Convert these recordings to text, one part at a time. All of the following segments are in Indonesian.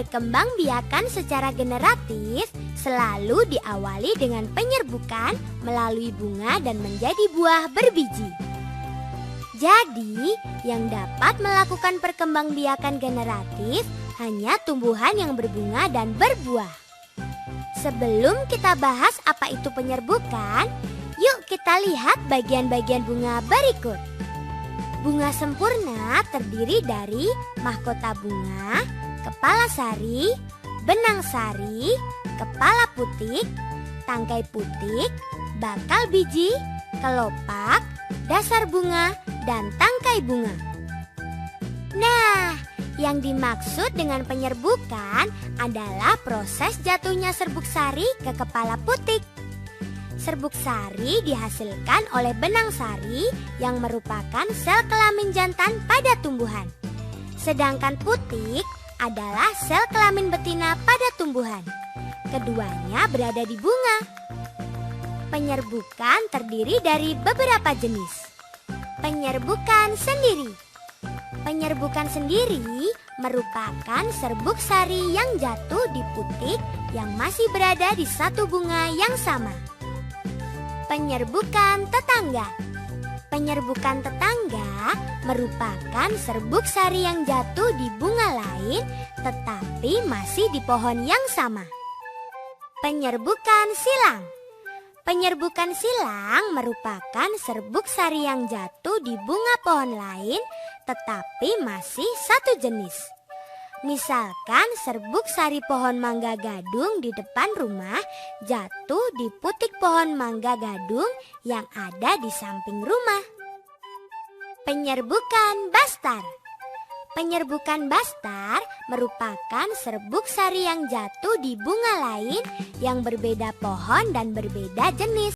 Perkembangbiakan secara generatif selalu diawali dengan penyerbukan melalui bunga dan menjadi buah berbiji. Jadi, yang dapat melakukan perkembangbiakan generatif hanya tumbuhan yang berbunga dan berbuah. Sebelum kita bahas apa itu penyerbukan, yuk kita lihat bagian-bagian bunga berikut. Bunga sempurna terdiri dari mahkota bunga, kepala sari, benang sari, kepala putik, tangkai putik, bakal biji, kelopak, dasar bunga, dan tangkai bunga. Nah, yang dimaksud dengan penyerbukan adalah proses jatuhnya serbuk sari ke kepala putik. Serbuk sari dihasilkan oleh benang sari yang merupakan sel kelamin jantan pada tumbuhan. Sedangkan putik adalah sel kelamin betina pada tumbuhan. Keduanya berada di bunga. Penyerbukan terdiri dari beberapa jenis. Penyerbukan sendiri. Penyerbukan sendiri merupakan serbuk sari yang jatuh di putik yang masih berada di satu bunga yang sama. Penyerbukan tetangga. Penyerbukan tetangga merupakan serbuk sari yang jatuh di bunga lain tetapi masih di pohon yang sama. Penyerbukan silang. Penyerbukan silang merupakan serbuk sari yang jatuh di bunga pohon lain tetapi masih satu jenis. Misalkan serbuk sari pohon mangga gadung di depan rumah jatuh di putik pohon mangga gadung yang ada di samping rumah. Penyerbukan bastar. Penyerbukan bastar merupakan serbuk sari yang jatuh di bunga lain yang berbeda pohon dan berbeda jenis.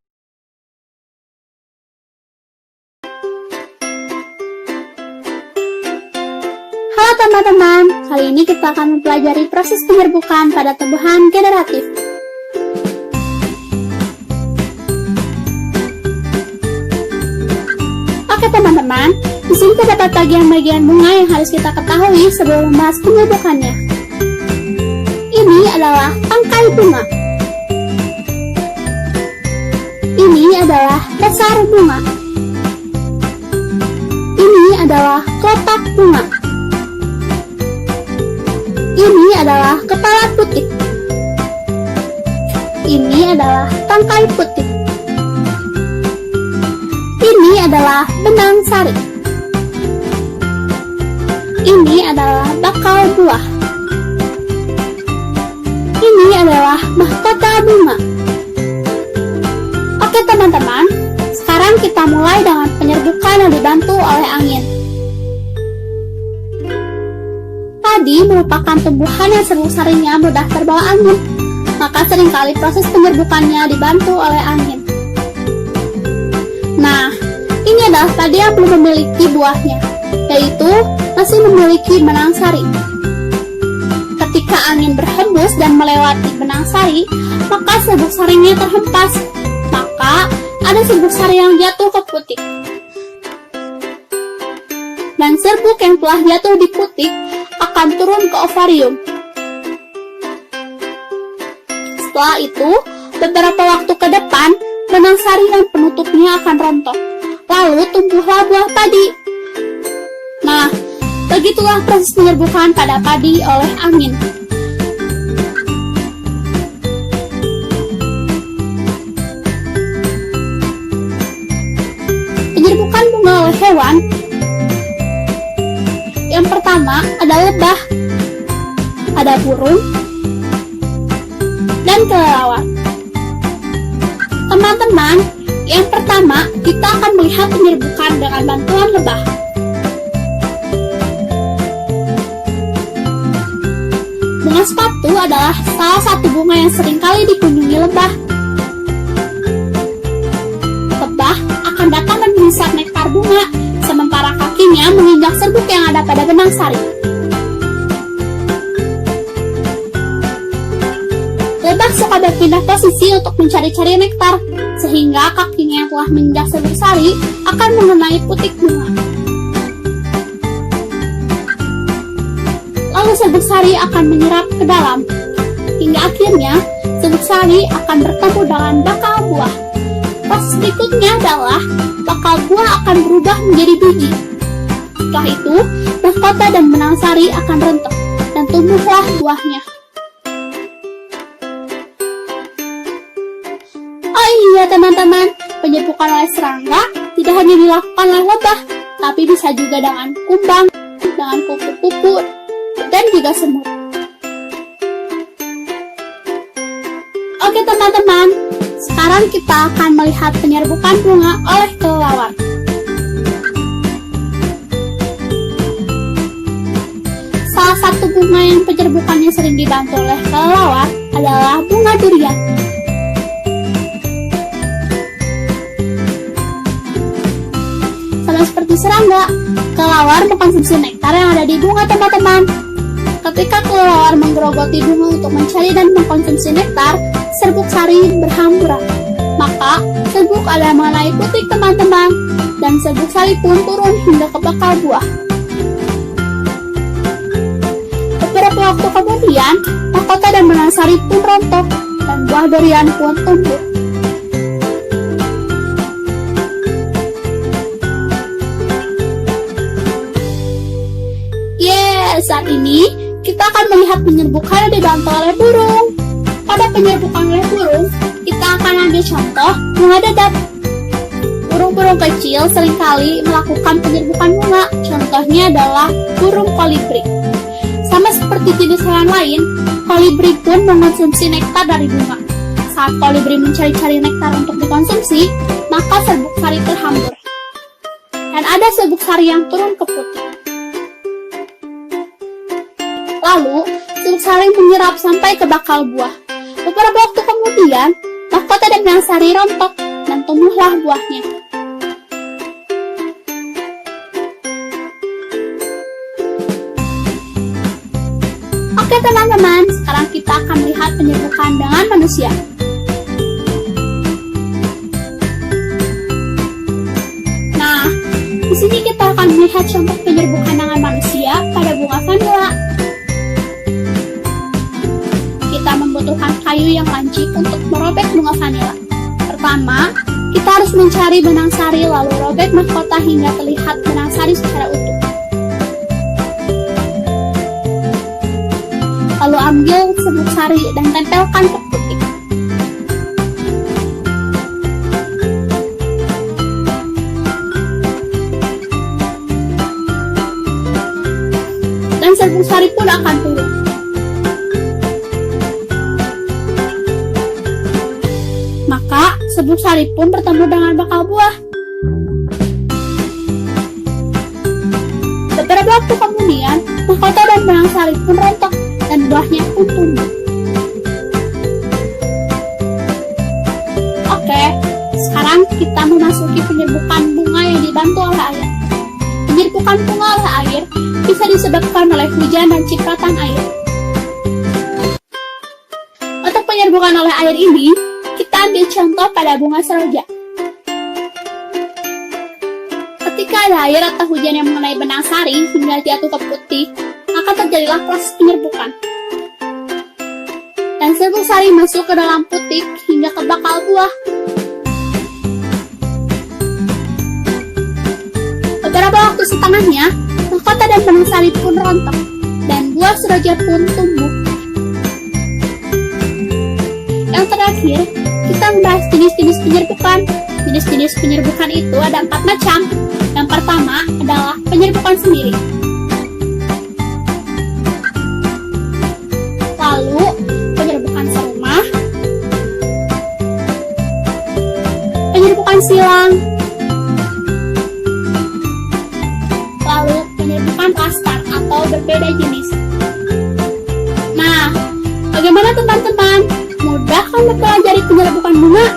Halo teman-teman, kali ini kita akan mempelajari proses penyerbukan pada tumbuhan generatif. Oke teman-teman, di sini terdapat bagian-bagian bunga yang harus kita ketahui sebelum membahas penyerbukannya. Ini adalah tangkai bunga. Ini adalah dasar bunga. Ini adalah kelopak bunga. Ini adalah kepala putik. Ini adalah tangkai putik. Ini adalah benang sari. Ini adalah bakal buah. Ini adalah mahkota bunga. Oke teman-teman, sekarang kita mulai dengan penyerbukan yang dibantu oleh angin. Padi merupakan tumbuhan yang serbuk sarinya mudah terbawa angin, maka seringkali proses penyerbukannya dibantu oleh angin. Nah, ini adalah padi yang belum memiliki buahnya, yaitu masih memiliki benang sari. Ketika angin berhembus dan melewati benang sari, maka serbuk sarinya terhempas, maka ada serbuk sari yang jatuh ke putik. Dan serbuk yang telah jatuh di putik akan turun ke ovarium. Setelah itu, beberapa waktu ke depan, benang sari dan penutupnya akan rontok. Lalu tumbuhlah buah padi. Nah, begitulah proses penyerbukan pada padi oleh angin. Penyerbukan bunga oleh hewan. Yang pertama ada lebah, ada burung, dan kelelawar. Teman-teman, yang pertama kita akan melihat penyerbukan dengan bantuan lebah. Bunga sepatu adalah salah satu bunga yang seringkali dikunjungi lebah. Lebah akan datang dan menghisap nektar bunga, sementara kakinya menginjak serbuk yang ada pada benang sari. Lebah suka berpindah posisi untuk mencari-cari nektar, sehingga kakinya yang telah menginjak serbuk sari akan mengenai putik bunga. Lalu serbuk sari akan menyerap ke dalam, hingga akhirnya serbuk sari akan bertemu dengan bakal buah. Proses berikutnya adalah bakal buah akan berubah menjadi biji. Setelah itu, mahkota dan benang sari akan rontok dan tumbuhlah buahnya. Oh iya teman-teman, penyerbukan oleh serangga tidak hanya dilakukan oleh lebah, tapi bisa juga dengan kumbang, dengan kupu-kupu, dan juga semut. Oke teman-teman, sekarang kita akan melihat penyerbukan bunga oleh kelelawar. Salah satu bunga yang penyerbukannya sering dibantu oleh kelelawar adalah bunga durian. Sama seperti serangga, kelelawar mengkonsumsi nektar yang ada di bunga teman-teman. Ketika kelelawar menggerogoti bunga untuk mencari dan mengkonsumsi nektar, serbuk sari berhamburan. Maka, serbuk ada mengenai putik teman-teman, dan serbuk sari pun turun hingga ke bakal buah. Beberapa waktu kemudian, mahkota dan benang sari pun rontok, dan buah durian pun tumbuh. Saat ini, kita akan melihat penyerbukan yang dibantu oleh burung. Pada penyerbukan oleh burung, kita akan ambil contoh bunga dadap. Burung-burung kecil seringkali melakukan penyerbukan bunga. Contohnya adalah burung kolibri. Sama seperti jenis hewan lain, kolibri pun mengonsumsi nektar dari bunga. Saat kolibri mencari-cari nektar untuk dikonsumsi, maka serbuk sari terhambur. Dan ada serbuk sari yang turun ke putih. Lalu, serbuk sari menyerap sampai ke bakal buah. Beberapa waktu kemudian, mahkota dan benang sari rontok dan tumbuhlah buahnya. Oke teman-teman, sekarang kita akan melihat penyerbukan dengan manusia. Nah, di sini kita akan melihat contoh penyerbukan dengan manusia pada bunga vanila. Kita membutuhkan kayu yang lancip untuk merobek bunga vanila. Pertama, kita harus mencari benang sari lalu robek mahkota hingga terlihat benang sari secara utuh. Lalu ambil serbuk sari dan tempelkan ke putik. Dan serbuk sari pun akan turun. Maka, serbuk sari pun bertemu dengan bakal buah. Beberapa waktu kemudian, mahkota dan benang sari pun rontok dan buahnya pun tumbuh. Oke, sekarang kita memasuki penyerbukan bunga yang dibantu oleh air. Penyerbukan bunga oleh air bisa disebabkan oleh hujan dan cipratan air. Untuk penyerbukan oleh air ini, kita ambil contoh pada bunga seroja. Ketika ada air atau hujan yang mengenai benang sari hingga jatuh ke putih, maka terjadilah proses penyerbukan. Dan serbuk sari masuk ke dalam putik hingga ke bakal buah. Beberapa waktu setengahnya, mahkota dan benang sari pun rontok, dan buah seroja pun tumbuh. Yang terakhir, kita membahas jenis-jenis penyerbukan. Jenis-jenis penyerbukan itu ada 4 macam. Yang pertama adalah penyerbukan sendiri. Lalu, penyerbukan serumah, penyerbukan silang, lalu penyerbukan klastar atau berbeda jenis. Nah, bagaimana teman-teman? Mudah kan mempelajari penyerbukan bunga?